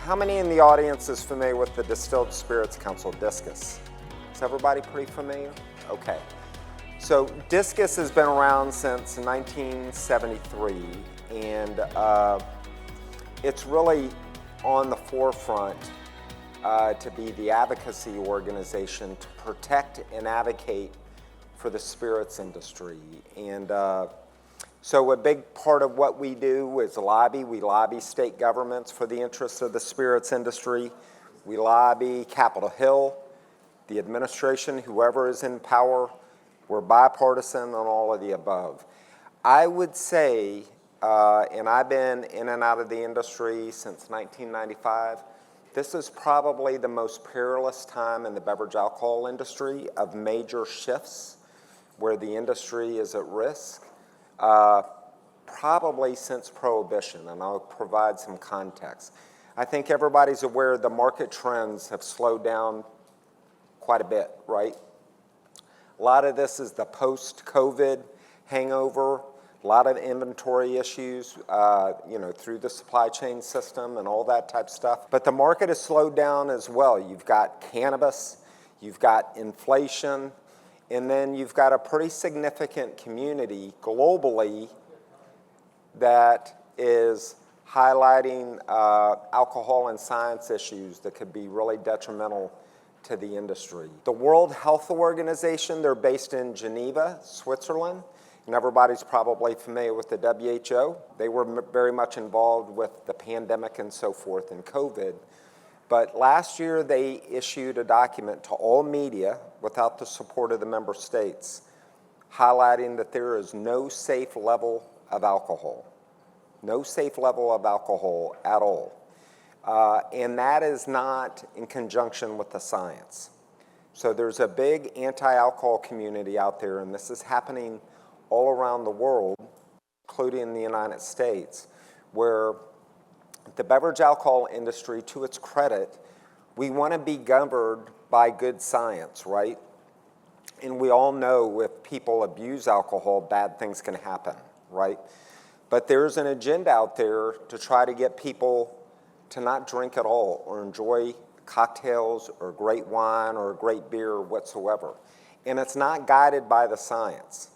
How many in the audience is familiar with the Distilled Spirits Council, DISCUS? Is everybody pretty familiar? Okay. So DISCUS has been around since 1973, and it's really on the forefront to be the advocacy organization to protect and advocate for the spirits industry. And so a big part of what we do is lobby. We lobby state governments for the interests of the spirits industry. We lobby Capitol Hill, the administration, whoever is in power. We're bipartisan on all of the above. I would say, and I've been in and out of the industry since 1995, this is probably the most perilous time in the beverage alcohol industry of major shifts where the industry is at risk, probably since Prohibition, and I'll provide some context. I think everybody's aware the market trends have slowed down quite a bit, right? A lot of this is the post-COVID hangover, a lot of inventory issues, through the supply chain system and all that type of stuff. But the market has slowed down as well. You've got cannabis, you've got inflation, and then you've got a pretty significant community globally that is highlighting alcohol and science issues that could be really detrimental to the industry. The World Health Organization, they're based in Geneva, Switzerland, and everybody's probably familiar with the WHO. They were very much involved with the pandemic and so forth and COVID. But last year they issued a document to all media without the support of the member states, highlighting that there is no safe level of alcohol. No safe level of alcohol at all. And that is not in conjunction with the science. So there's a big anti-alcohol community out there, and this is happening all around the world, including the United States, where the beverage alcohol industry, to its credit, we want to be governed by good science, right? And we all know if people abuse alcohol, bad things can happen, right? But there's an agenda out there to try to get people to not drink at all or enjoy cocktails or great wine or great beer whatsoever. And it's not guided by the science.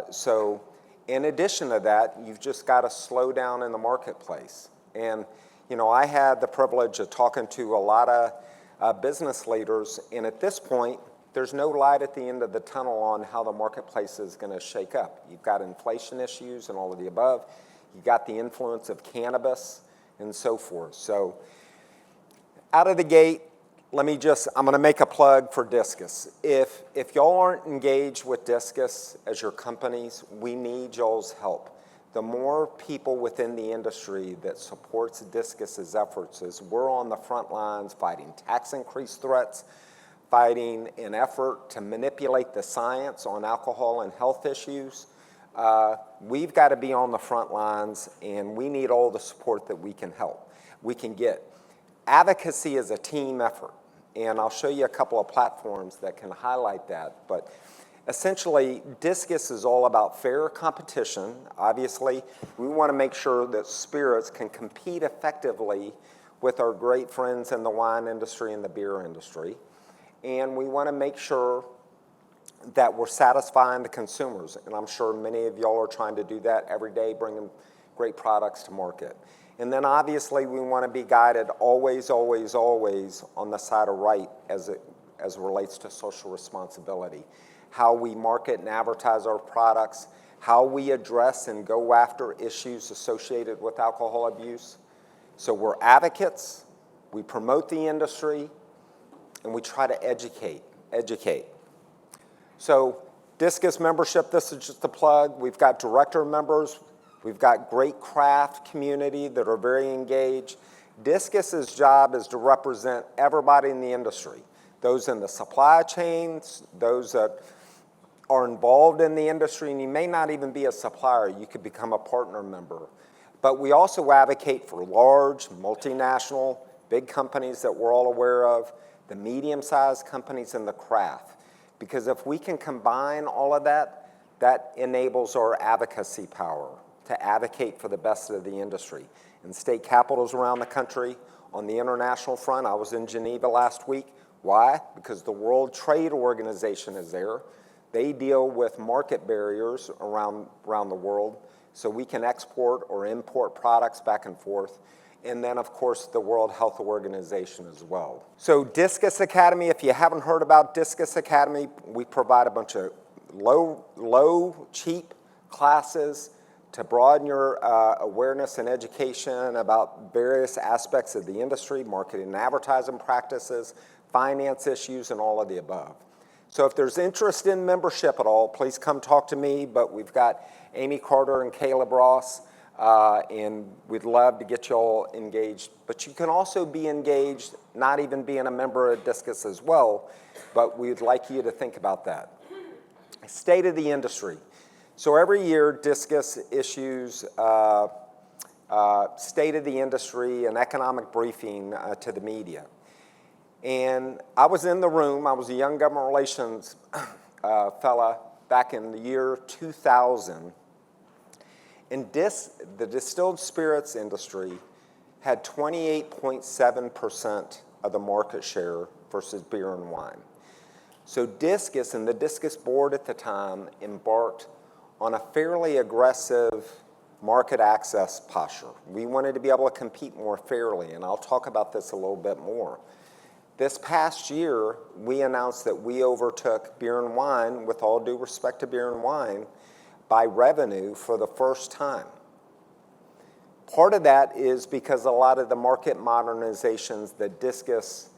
So in addition to that, you've just got to slow down in the marketplace. And, I had the privilege of talking to a lot of business leaders, and at this point, there's no light at the end of the tunnel on how the marketplace is going to shake up. You've got inflation issues and all of the above. You've got the influence of cannabis and so forth. So out of the gate, I'm going to make a plug for DISCUS. If y'all aren't engaged with DISCUS as your companies, we need y'all's help. The more people within the industry that supports DISCUS's efforts, as we're on the front lines fighting tax increase threats, fighting an effort to manipulate the science on alcohol and health issues, we've got to be on the front lines, and we need all the support that we can get. Advocacy is a team effort, and I'll show you a couple of platforms that can highlight that. But essentially, DISCUS is all about fair competition. Obviously, we want to make sure that spirits can compete effectively with our great friends in the wine industry and the beer industry. And we want to make sure that we're satisfying the consumers. And I'm sure many of y'all are trying to do that every day, bringing great products to market. And then obviously we want to be guided always, always, always on the side of right as it relates to social responsibility. How we market and advertise our products, how we address and go after issues associated with alcohol abuse. So we're advocates, we promote the industry, and we try to educate. So DISCUS membership, this is just a plug. We've got director members. We've got great craft community that are very engaged. DISCUS's job is to represent everybody in the industry, those in the supply chains, those that are involved in the industry, and you may not even be a supplier. You could become a partner member. But we also advocate for large, multinational, big companies that we're all aware of, the medium-sized companies and the craft. Because if we can combine all of that, that enables our advocacy power to advocate for the best of the industry. In state capitals around the country, On the international front, I was in Geneva last week. Why? Because the World Trade Organization is there. They deal with market barriers around the world so we can export or import products back and forth. And then, of course, the World Health Organization as well. So Discus Academy, if you haven't heard about Discus Academy, we provide a bunch of low, cheap classes to broaden your awareness and education about various aspects of the industry, marketing and advertising practices, finance issues, and all of the above. So if there's interest in membership at all, please come talk to me, but we've got Amy Carter and Caleb Ross, and we'd love to get you all engaged. But you can also be engaged, not even being a member of Discus as well, but we'd like you to think about that. State of the industry. So every year, Discus issues state of the industry and economic briefing to the media. And I was in the room. I was a young government relations fella back in the year 2000. And the distilled spirits industry had 28.7% of the market share versus beer and wine. So Discus and the Discus board at the time embarked on a fairly aggressive market access posture. We wanted to be able to compete more fairly, and I'll talk about this a little bit more. This past year, we announced that we overtook beer and wine, with all due respect to beer and wine, by revenue for the first time. Part of that is because a lot of the market modernizations that Discus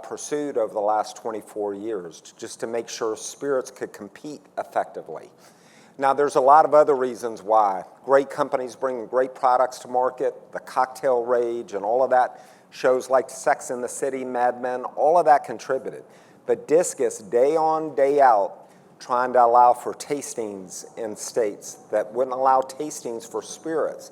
pursued over the last 24 years, just to make sure spirits could compete effectively. Now, there's a lot of other reasons why. Great companies bring great products to market, the cocktail rage and all of that, shows like Sex and the City, Mad Men, all of that contributed. But Discus, day on, day out, trying to allow for tastings in states that wouldn't allow tastings for spirits,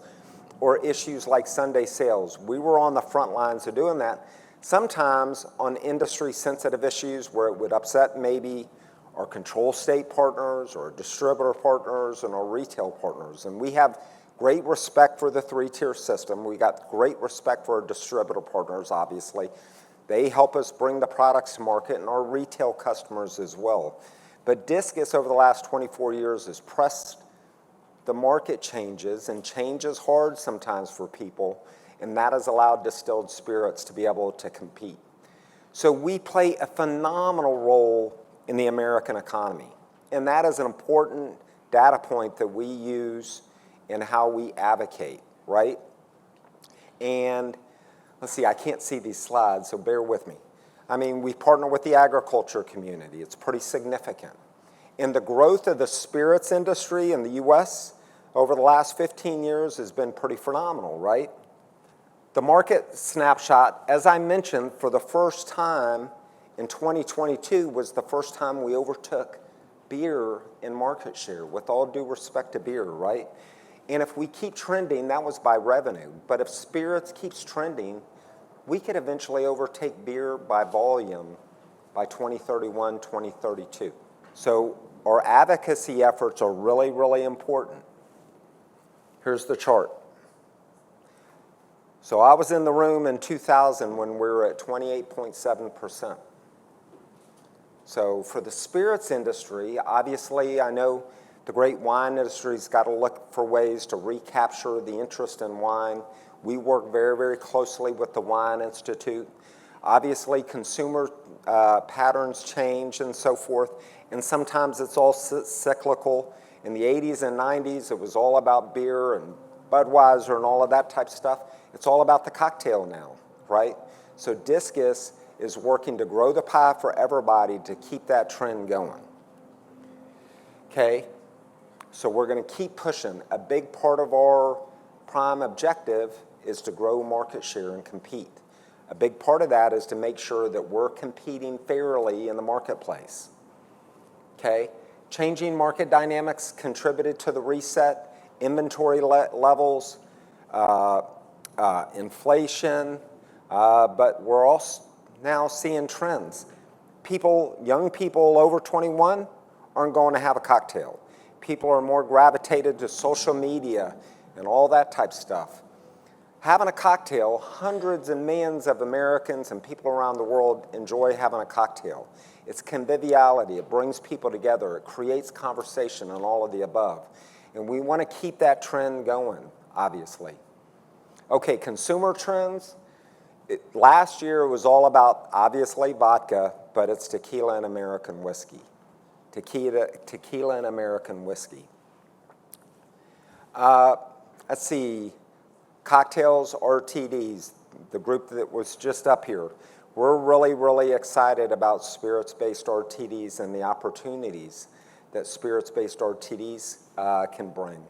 or issues like Sunday sales. We were on the front lines of doing that, sometimes on industry-sensitive issues where it would upset maybe our control state partners, or distributor partners, and our retail partners. And we have great respect for the three-tier system. We got great respect for our distributor partners, obviously. They help us bring the products to market, and our retail customers as well. But Discus, over the last 24 years, has pressed the market changes, and change is hard sometimes for people, and that has allowed distilled spirits to be able to compete. So we play a phenomenal role in the American economy. And that is an important data point that we use in how we advocate, right? And let's see, I can't see these slides, so bear with me. I mean, we partner with the agriculture community. It's pretty significant. And the growth of the spirits industry in the US over the last 15 years has been pretty phenomenal, right? The market snapshot, as I mentioned, for the first time in 2022 was the first time we overtook beer in market share, with all due respect to beer, right? And if we keep trending, that was by revenue. But if spirits keeps trending, we could eventually overtake beer by volume by 2031, 2032. So our advocacy efforts are really, really important. Here's the chart. So I was in the room in 2000 when we were at 28.7%. So for the spirits industry, obviously I know the great wine industry's got to look for ways to recapture the interest in wine. We work very, very closely with the Wine Institute. Obviously, consumer patterns change and so forth, and sometimes it's all cyclical. In the 80s and 90s, it was all about beer and Budweiser and all of that type of stuff. It's all about the cocktail now, right? So Discus is working to grow the pie for everybody to keep that trend going. Okay, so we're going to keep pushing. A big part of our prime objective is to grow market share and compete. A big part of that is to make sure that we're competing fairly in the marketplace. Okay, changing market dynamics contributed to the reset, inventory levels, inflation, but we're also now seeing trends. Young people over 21 aren't going to have a cocktail. People are more gravitated to social media and all that type stuff. Having a cocktail, hundreds and millions of Americans and people around the world enjoy having a cocktail. It's conviviality, it brings people together, it creates conversation and all of the above. And we want to keep that trend going, obviously. Okay, consumer trends. Last year was all about, obviously, vodka, but it's tequila and American whiskey. Tequila and American whiskey. Let's see. Cocktails, RTDs, the group that was just up here. We're really, really excited about spirits-based RTDs and the opportunities that spirits-based RTDs can bring.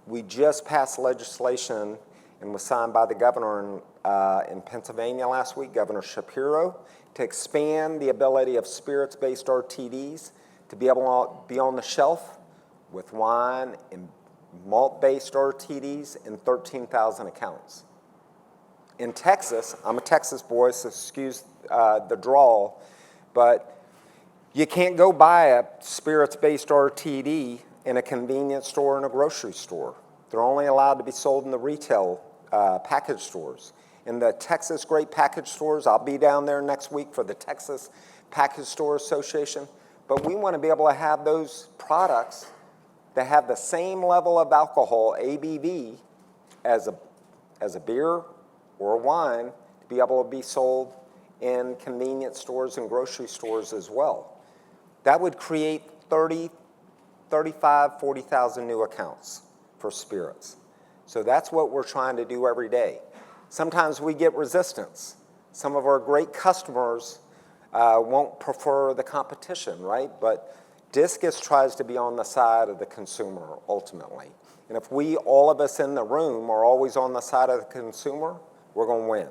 We just passed legislation and was signed by the governor in Pennsylvania last week, Governor Shapiro, to expand the ability of spirits-based RTDs to be able to be on the shelf with wine and malt-based RTDs in 13,000 accounts. In Texas, I'm a Texas boy, so excuse the drawl, but you can't go buy a spirits-based RTD in a convenience store and a grocery store. They're only allowed to be sold in the retail package stores. In the Texas Grape package stores, I'll be down there next week for the Texas Package Store Association, but we want to be able to have those products that have the same level of alcohol, ABV, as a beer or a wine, to be able to be sold in convenience stores and grocery stores as well. That would create 40,000 new accounts for spirits. So that's what we're trying to do every day. Sometimes we get resistance. Some of our great customers won't prefer the competition, right? But Discus tries to be on the side of the consumer, ultimately. And if we, all of us in the room, are always on the side of the consumer, we're going to win.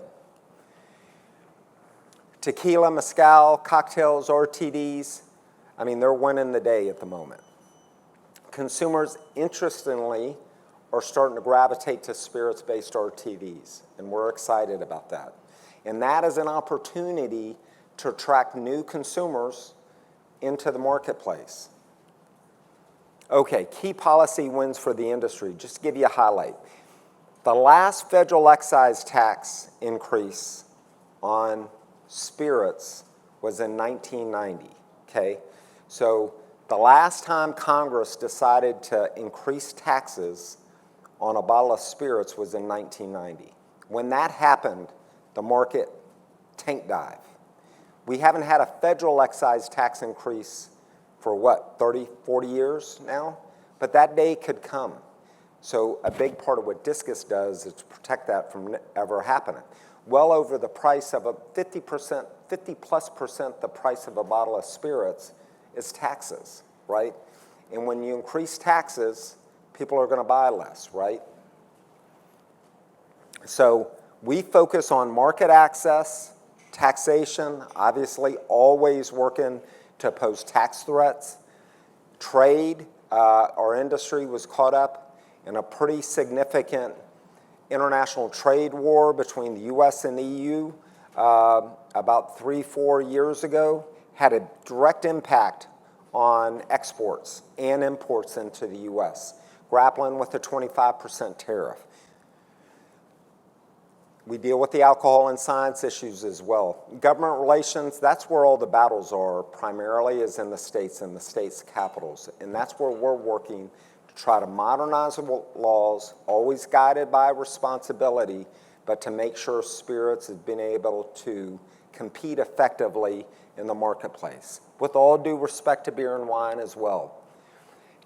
Tequila, mezcal, cocktails, RTDs, I mean, they're winning the day at the moment. Consumers, interestingly, are starting to gravitate to spirits-based RTDs, and we're excited about that. And that is an opportunity to attract new consumers into the marketplace. Okay, key policy wins for the industry. Just to give you a highlight. The last federal excise tax increase on spirits was in 1990, okay? So the last time Congress decided to increase taxes on a bottle of spirits was in 1990. When that happened, the market tank dive. We haven't had a federal excise tax increase for what, 30, 40 years now? But that day could come. So a big part of what Discus does is to protect that from ever happening. Well over the price of a 50%, 50+% the price of a bottle of spirits is taxes, right? And when you increase taxes, people are going to buy less, right? So we focus on market access, taxation, obviously always working to oppose tax threats. Trade, our industry was caught up in a pretty significant international trade war between the US and the EU about 3-4 years ago, had a direct impact on exports and imports into the US, grappling with a 25% tariff. We deal with the alcohol and science issues as well. Government relations, that's where all the battles are primarily, is in the states and the states' capitals. And that's where we're working to try to modernize the laws, always guided by responsibility, but to make sure spirits have been able to compete effectively in the marketplace, with all due respect to beer and wine as well.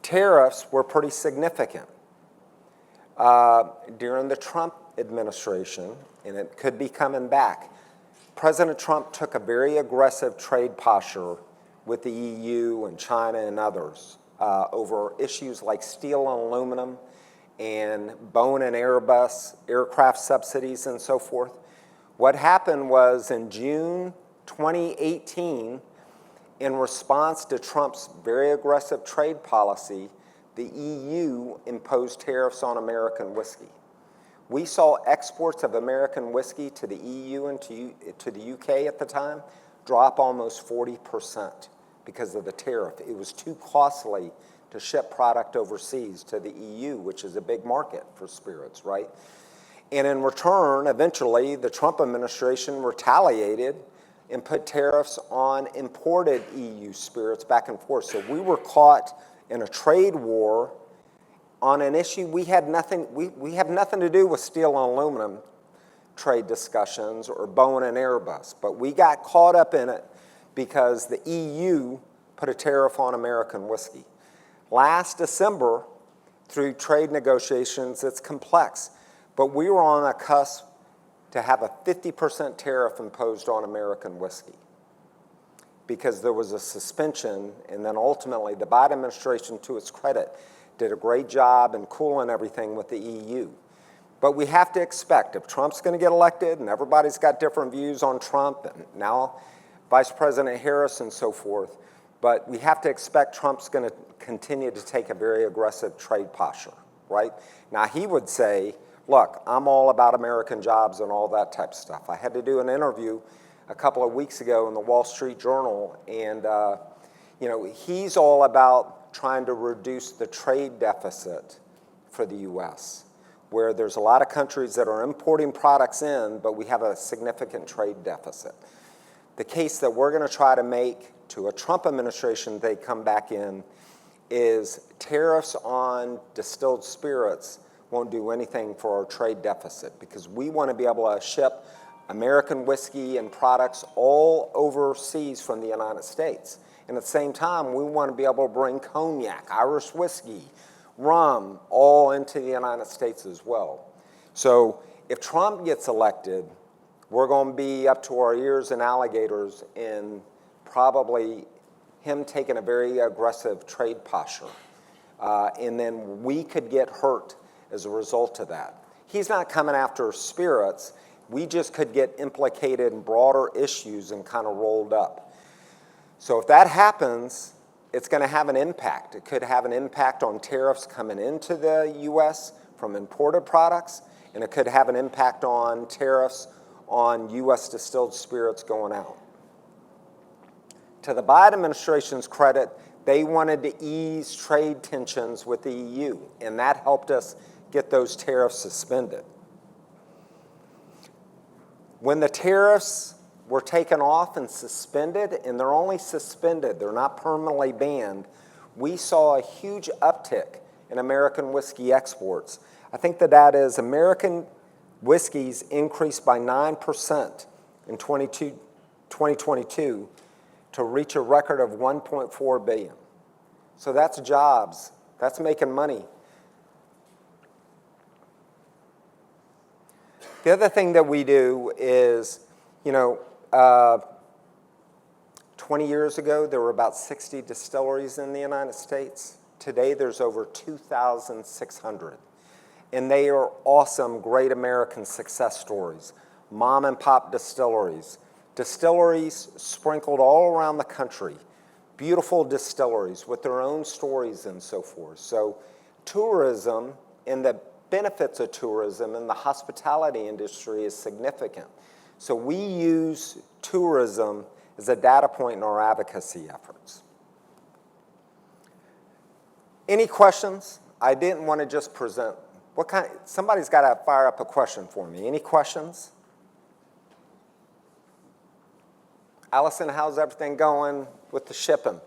Tariffs were pretty significant. During the Trump administration, and it could be coming back, President Trump took a very aggressive trade posture with the EU and China and others over issues like steel and aluminum and Boeing and Airbus aircraft subsidies and so forth. What happened was in June 2018, in response to Trump's very aggressive trade policy, the EU imposed tariffs on American whiskey. We saw exports of American whiskey to the EU and to the UK at the time drop almost 40% because of the tariff. It was too costly to ship product overseas to the EU, which is a big market for spirits, right? And in return, eventually, the Trump administration retaliated and put tariffs on imported EU spirits back and forth. So we were caught in a trade war on an issue we have nothing to do with steel and aluminum trade discussions or Boeing and Airbus, but we got caught up in it because the EU put a tariff on American whiskey. Last December, through trade negotiations, it's complex, but we were on a cusp to have a 50% tariff imposed on American whiskey because there was a suspension, and then ultimately the Biden administration, to its credit, did a great job in cooling everything with the EU. But we have to expect, if Trump's going to get elected, and everybody's got different views on Trump, and now Vice President Harris and so forth, but we have to expect Trump's going to continue to take a very aggressive trade posture, right? Now, he would say, look, I'm all about American jobs and all that type of stuff. I had to do an interview a couple of weeks ago in the Wall Street Journal, and he's all about trying to reduce the trade deficit for the U.S., where there's a lot of countries that are importing products in, but we have a significant trade deficit. The case that we're going to try to make to a Trump administration they come back in is tariffs on distilled spirits won't do anything for our trade deficit because we want to be able to ship American whiskey and products all overseas from the United States. And at the same time, we want to be able to bring cognac, Irish whiskey, rum, all into the United States as well. So if Trump gets elected, we're going to be up to our ears in alligators in probably him taking a very aggressive trade posture. And then we could get hurt as a result of that. He's not coming after spirits. We just could get implicated in broader issues and kind of rolled up. So if that happens, it's going to have an impact. It could have an impact on tariffs coming into the U.S. from imported products, and it could have an impact on tariffs on U.S. distilled spirits going out. To the Biden administration's credit, they wanted to ease trade tensions with the EU, and that helped us get those tariffs suspended. When the tariffs were taken off and suspended, and they're only suspended, they're not permanently banned, we saw a huge uptick in American whiskey exports. I think the data is American whiskeys increased by 9% in 2022 to reach a record of 1.4 billion. So that's jobs, that's making money. The other thing that we do is, 20 years ago, there were about 60 distilleries in the United States. Today, there's over 2,600. And they are awesome, great American success stories. Mom and pop distilleries. Distilleries sprinkled all around the country. Beautiful distilleries with their own stories and so forth. So tourism and the benefits of tourism in the hospitality industry is significant. So we use tourism as a data point in our advocacy efforts. Any questions? I didn't want to just present. Somebody's got to fire up a question for me. Any questions? Allison, how's everything going with the shipping?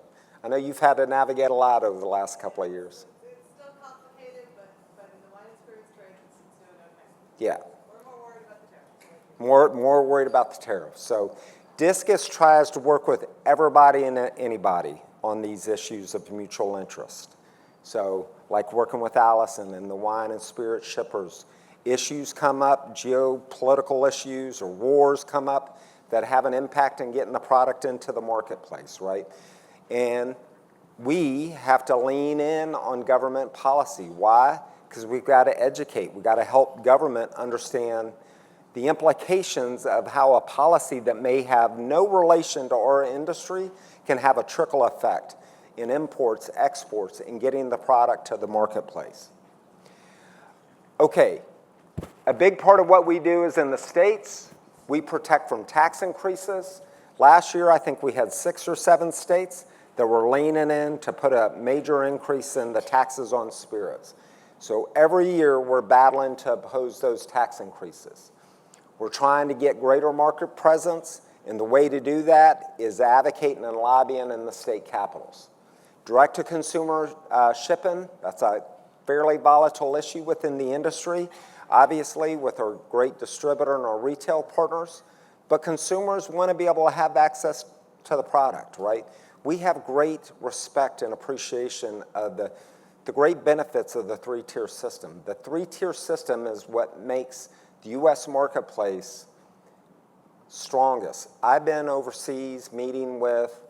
I know you've had to navigate a lot over the last couple of years. It's still complicated, but in the wine and spirits trade, it's doing okay. Yeah. We're more worried about the tariffs. More worried about the tariffs. So DISCUS tries to work with everybody and anybody on these issues of mutual interest. So like working with Allison and the wine and spirit shippers, issues come up, geopolitical issues or wars come up that have an impact in getting the product into the marketplace, right? And we have to lean in on government policy. Why? Because we've got to educate. We've got to help government understand the implications of how a policy that may have no relation to our industry can have a trickle effect in imports, exports, and getting the product to the marketplace. Okay, a big part of what we do is in the states, we protect from tax increases. Last year, I think we had 6 or 7 states that were leaning in to put a major increase in the taxes on spirits. So every year we're battling to oppose those tax increases. We're trying to get greater market presence, and the way to do that is advocating and lobbying in the state capitals. Direct-to-consumer shipping, that's a fairly volatile issue within the industry, obviously with our great distributor and our retail partners, but consumers want to be able to have access to the product, right? We have great respect and appreciation of the great benefits of the three-tier system. The three-tier system is what makes the U.S. marketplace strongest. I've been overseas meeting with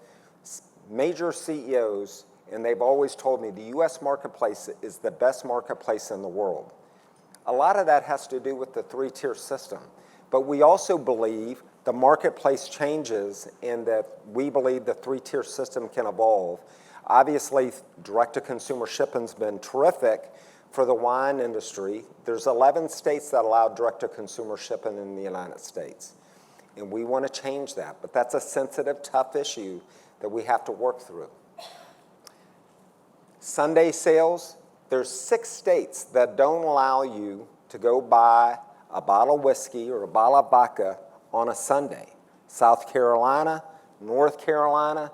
major CEOs, and they've always told me the U.S. marketplace is the best marketplace in the world. A lot of that has to do with the three-tier system, but we also believe the marketplace changes and that we believe the three-tier system can evolve. Obviously, direct-to-consumer shipping's been terrific for the wine industry. There's 11 states that allow direct-to-consumer shipping in the United States, and we want to change that, but that's a sensitive, tough issue that we have to work through. Sunday sales, there's 6 states that don't allow you to go buy a bottle of whiskey or a bottle of vodka on a Sunday. South Carolina, North Carolina,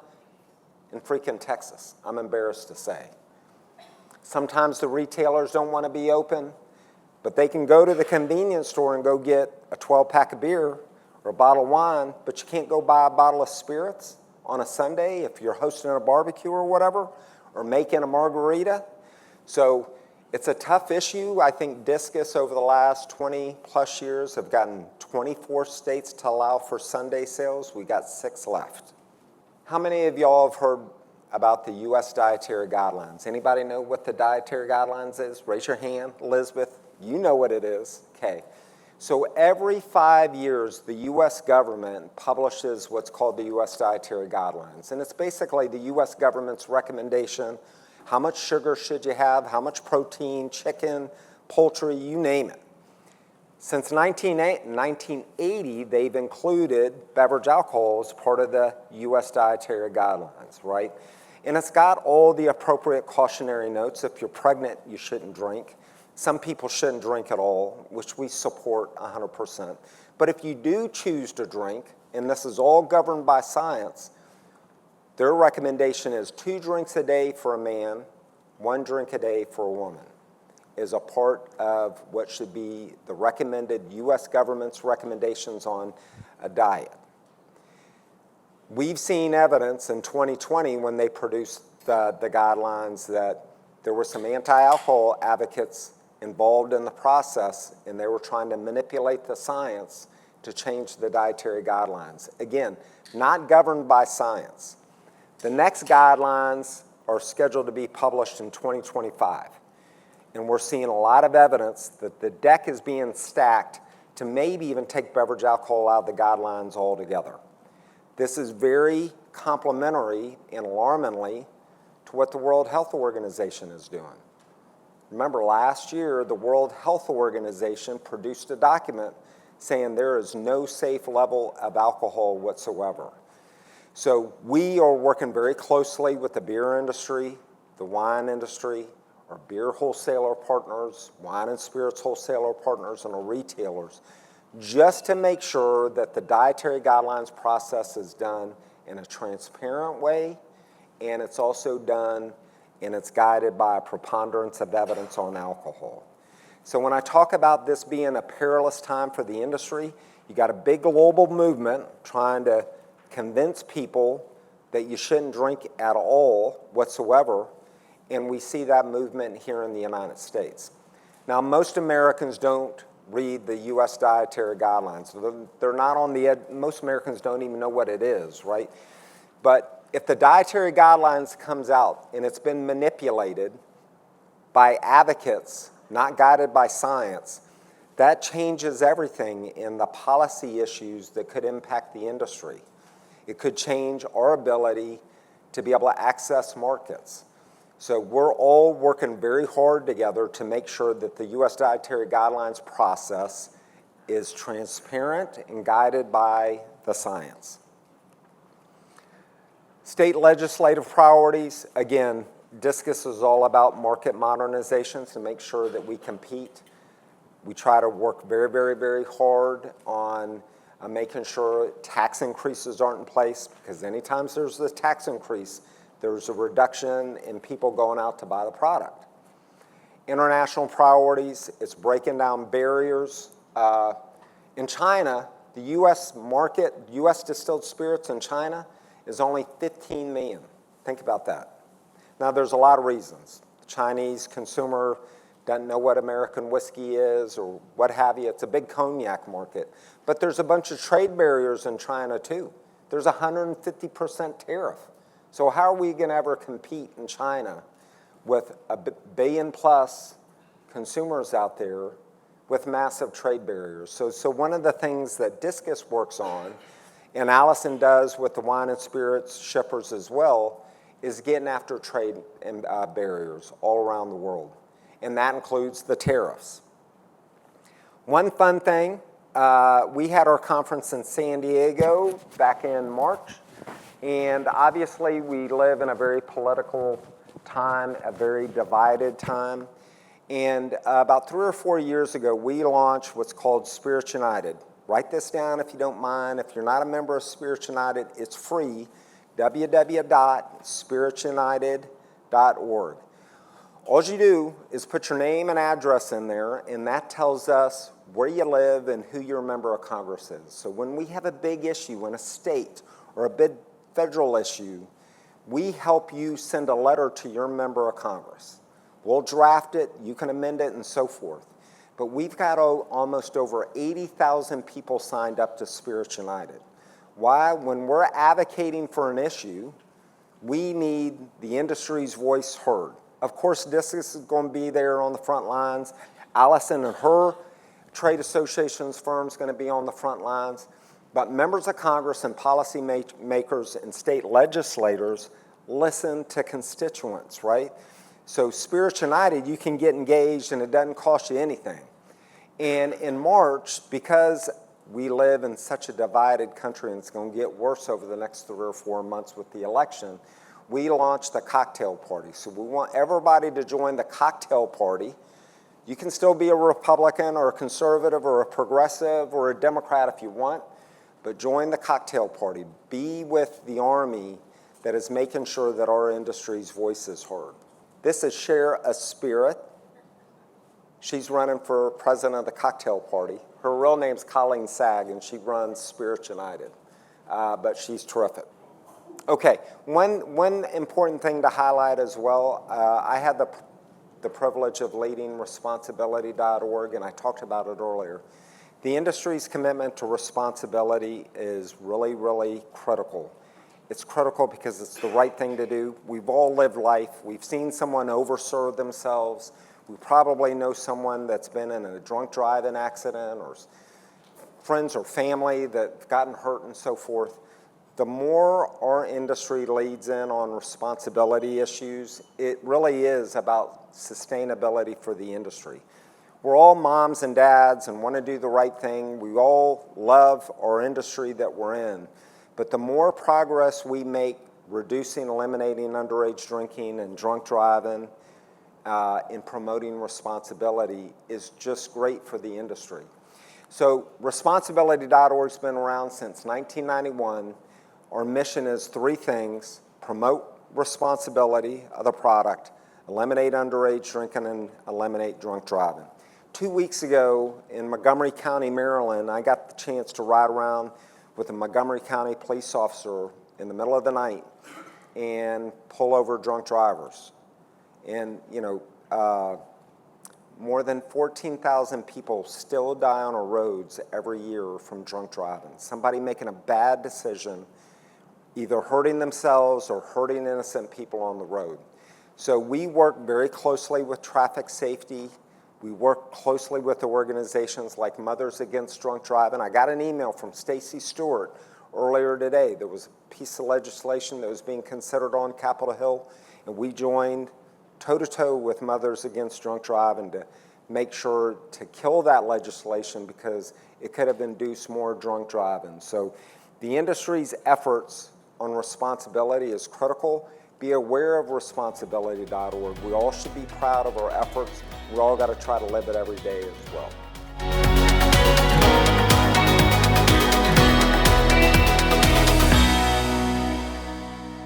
and freaking Texas, I'm embarrassed to say. Sometimes the retailers don't want to be open, but they can go to the convenience store and go get a 12-pack of beer or a bottle of wine, but you can't go buy a bottle of spirits on a Sunday if you're hosting a barbecue or whatever, or making a margarita. So it's a tough issue. I think Discus over the last 20 plus years have gotten 24 states to allow for Sunday sales. We got 6 left. How many of y'all have heard about the U.S. dietary guidelines? Anybody know what the dietary guidelines is? Raise your hand. Elizabeth, you know what it is. Okay. So every 5 years, the U.S. government publishes what's called the U.S. dietary guidelines. And it's basically the U.S. government's recommendation. How much sugar should you have? How much protein, chicken, poultry, you name it. Since 1980, they've included beverage alcohol as part of the U.S. dietary guidelines, right? And it's got all the appropriate cautionary notes. If you're pregnant, you shouldn't drink. Some people shouldn't drink at all, which we support 100%. But if you do choose to drink, and this is all governed by science, their recommendation is 2 drinks a day for a man, 1 drink a day for a woman, is a part of what should be the recommended U.S. government's recommendations on a diet. We've seen evidence in 2020 when they produced the guidelines that there were some anti-alcohol advocates involved in the process, and they were trying to manipulate the science to change the dietary guidelines. Again, not governed by science. The next guidelines are scheduled to be published in 2025. And we're seeing a lot of evidence that the deck is being stacked to maybe even take beverage alcohol out of the guidelines altogether. This is very complementary and alarmingly to what the World Health Organization is doing. Remember, last year, the World Health Organization produced a document saying there is no safe level of alcohol whatsoever. So we are working very closely with the beer industry, the wine industry, our beer wholesaler partners, wine and spirits wholesaler partners, and our retailers, just to make sure that the dietary guidelines process is done in a transparent way, and it's also done and it's guided by a preponderance of evidence on alcohol. So when I talk about this being a perilous time for the industry, you got a big global movement trying to convince people that you shouldn't drink at all whatsoever, and we see that movement here in the United States. Now, most Americans don't read the U.S. dietary guidelines. They're not on the most Americans don't even know what it is, right? But if the dietary guidelines comes out and it's been manipulated by advocates, not guided by science, that changes everything in the policy issues that could impact the industry. It could change our ability to be able to access markets. So we're all working very hard together to make sure that the U.S. dietary guidelines process is transparent and guided by the science. State legislative priorities, again, Discus is all about market modernization to make sure that we compete. We try to work very, very, very hard on making sure tax increases aren't in place, because anytime there's a tax increase, there's a reduction in people going out to buy the product. International priorities, it's breaking down barriers. In China, the U.S. market, U.S. distilled spirits in China is only 15 million. Think about that. Now, there's a lot of reasons. The Chinese consumer doesn't know what American whiskey is or what have you. It's a big cognac market. But there's a bunch of trade barriers in China, too. There's a 150% tariff. So how are we going to ever compete in China with a billion-plus consumers out there with massive trade barriers? So one of the things that Discus works on, and Allison does with the wine and spirits shippers as well, is getting after trade and barriers all around the world. And that includes the tariffs. One fun thing, we had our conference in San Diego back in March. And obviously, we live in a very political time, a very divided time. And about 3 or 4 years ago, we launched what's called Spirits United. Write this down if you don't mind. If you're not a member of Spirits United, it's free, www.spiritsunited.org. All you do is put your name and address in there, and that tells us where you live and who your member of Congress is. So when we have a big issue in a state or a big federal issue, we help you send a letter to your member of Congress. We'll draft it, you can amend it, and so forth. But we've got almost over 80,000 people signed up to Spirits United. Why? When we're advocating for an issue, we need the industry's voice heard. Of course, Discus is going to be there on the front lines. Allison and her trade associations firm is going to be on the front lines. But members of Congress and policy makers and state legislators listen to constituents, right? So Spirits United, you can get engaged and it doesn't cost you anything. And in March, because we live in such a divided country and it's going to get worse over the next 3 or 4 months with the election, we launched a cocktail party. So we want everybody to join the cocktail party. You can still be a Republican or a conservative or a progressive or a Democrat if you want, but join the cocktail party. Be with the army that is making sure that our industry's voice is heard. This is Share a Spirit. She's running for president of the cocktail party. Her real name's Colleen Sagg, and she runs Spirits United, but she's terrific. Okay, one important thing to highlight as well, I had the privilege of leading responsibility.org, and I talked about it earlier. The industry's commitment to responsibility is really, really critical. It's critical because it's the right thing to do. We've all lived life. We've seen someone overserve themselves. We probably know someone that's been in a drunk driving accident or friends or family that've gotten hurt and so forth. The more our industry leads in on responsibility issues, it really is about sustainability for the industry. We're all moms and dads and want to do the right thing. We all love our industry that we're in. But the more progress we make reducing, eliminating underage drinking and drunk driving, in promoting responsibility is just great for the industry. So responsibility.org's been around since 1991. Our mission is 3 things: promote responsibility of the product, eliminate underage drinking, and eliminate drunk driving. 2 weeks ago in Montgomery County, Maryland, I got the chance to ride around with a Montgomery County police officer in the middle of the night and pull over drunk drivers. And, more than 14,000 people still die on our roads every year from drunk driving. Somebody making a bad decision, either hurting themselves or hurting innocent people on the road. So we work very closely with traffic safety. We work closely with organizations like Mothers Against Drunk Driving. I got an email from Stacey Stewart earlier today. There was a piece of legislation that was being considered on Capitol Hill, and we joined toe-to-toe with Mothers Against Drunk Driving to make sure to kill that legislation because it could have induced more drunk driving. So the industry's efforts on responsibility is critical. Be aware of responsibility.org. We all should be proud of our efforts. We all got to try to live it every day as well.